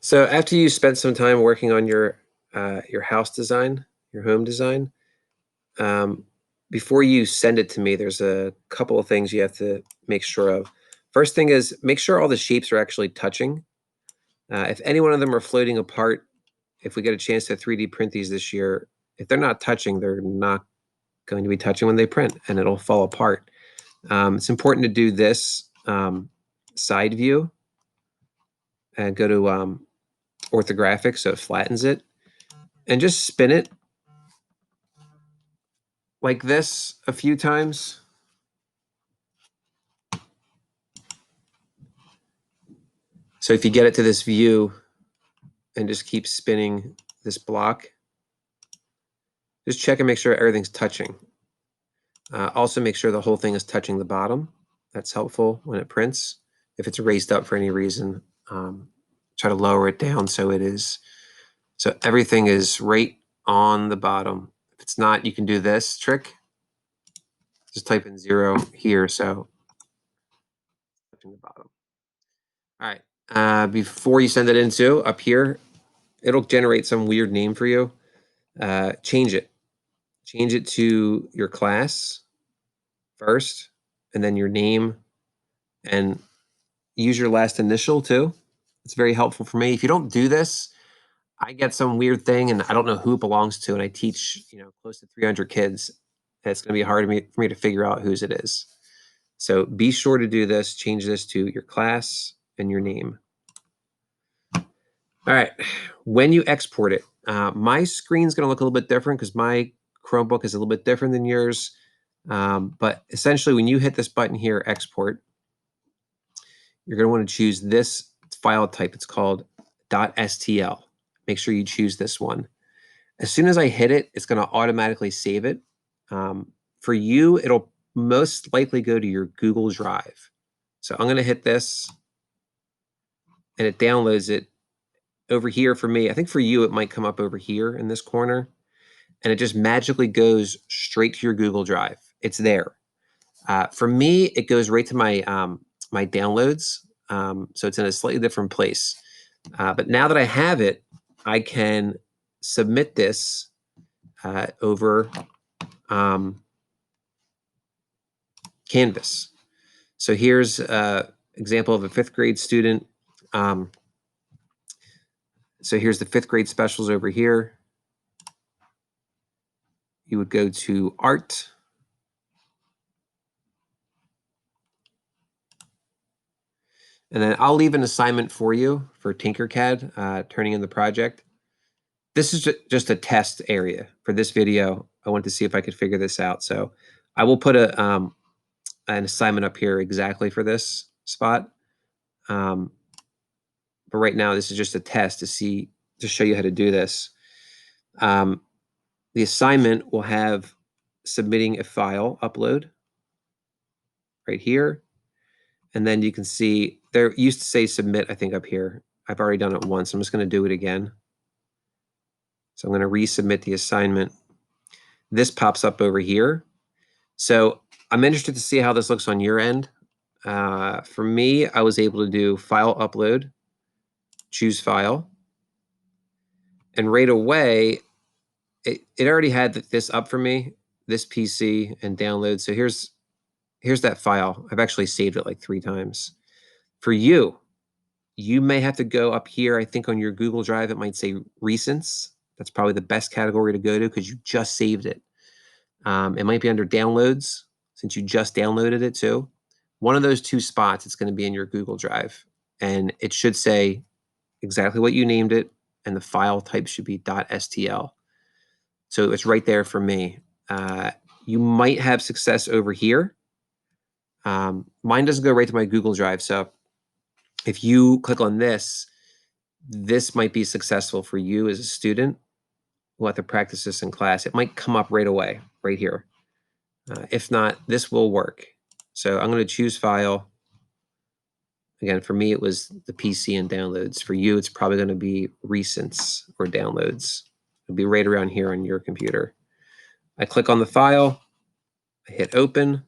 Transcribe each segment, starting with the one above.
So after you spent some time working on your house design, your home design, um, before you send it to me, there's a couple of things you have to make sure of. First thing is make sure all the shapes are actually touching. If any one of them are floating apart, if we get a chance to 3D print these this year, if they're not touching, they're not going to be touching when they print, and it'll fall apart. It's important to do this side view and go to orthographic so it flattens it, and just spin it like this a few times. So if you get it to this view and just keep spinning this block, just check and make sure everything's touching. Also make sure the whole thing is touching the bottom. That's helpful when it prints. If it's raised up for any reason, try to lower it down so it is, so everything is right on the bottom. If it's not, you can do this trick. Just type in 0 here, so touching the bottom. All right. Before you send it into up here, it'll generate some weird name for you. Change it. Change it to your class first, and then your name, and use your last initial too. It's very helpful for me. If you don't do this, I get some weird thing, and I don't know who it belongs to, and I teach close to 300 kids. And it's going to be hard for me to figure out whose it is. So be sure to do this. Change this to your class and your name. All right. When you export it, my screen's going to look a little bit different because my Chromebook is a little bit different than yours. But essentially, when you hit this button here, export, you're going to want to choose this file type. It's called .stl. Make sure you choose this one. As soon as I hit it, it's going to automatically save it. For you, it'll most likely go to your Google Drive. So I'm going to hit this, and it downloads it over here for me. I think for you, it might come up over here in this corner, and it just magically goes straight to your Google Drive. It's there. For me, it goes right to my my downloads, so it's in a slightly different place. But now that I have it, I can submit this over Canvas. So here's an example of a 5th grade student. So here's the 5th grade specials over here. You would go to Art. And then I'll leave an assignment for you for Tinkercad, turning in the project. This is just a test area for this video. I wanted to see if I could figure this out. So I will put an assignment up here exactly for this spot. But right now, this is just a test to show you how to do this. The assignment will have submitting a file upload right here. And then you can see there used to say submit, I think, up here. I've already done it once. I'm just going to do it again. So I'm going to resubmit the assignment. This pops up over here. So I'm interested to see how this looks on your end. For me, I was able to do file upload, choose file, and right away, it already had this up for me, this PC and download. So here's that file. I've actually saved it like 3 times. For you, you may have to go up here. I think on your Google Drive, it might say recents. That's probably the best category to go to because you just saved it. It might be under downloads since you just downloaded it too. One of those 2 spots, it's going to be in your Google Drive. And it should say exactly what you named it, and the file type should be .stl. So it's right there for me. You might have success over here. Mine doesn't go right to my Google Drive. So if you click on this, this might be successful for you as a student. We'll have to practice this in class. It might come up right away, right here. If not, this will work. So I'm going to choose file. Again, for me, it was the PC and downloads. For you, it's probably going to be recents or downloads. It'll be right around here on your computer. I click on the file. I hit open.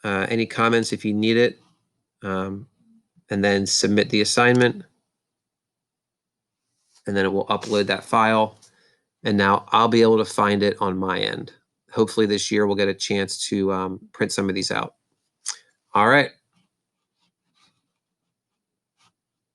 Any comments if you need it. and then submit the assignment. And then it will upload that file. And now I'll be able to find it on my end. Hopefully this year we'll get a chance to print some of these out. All right.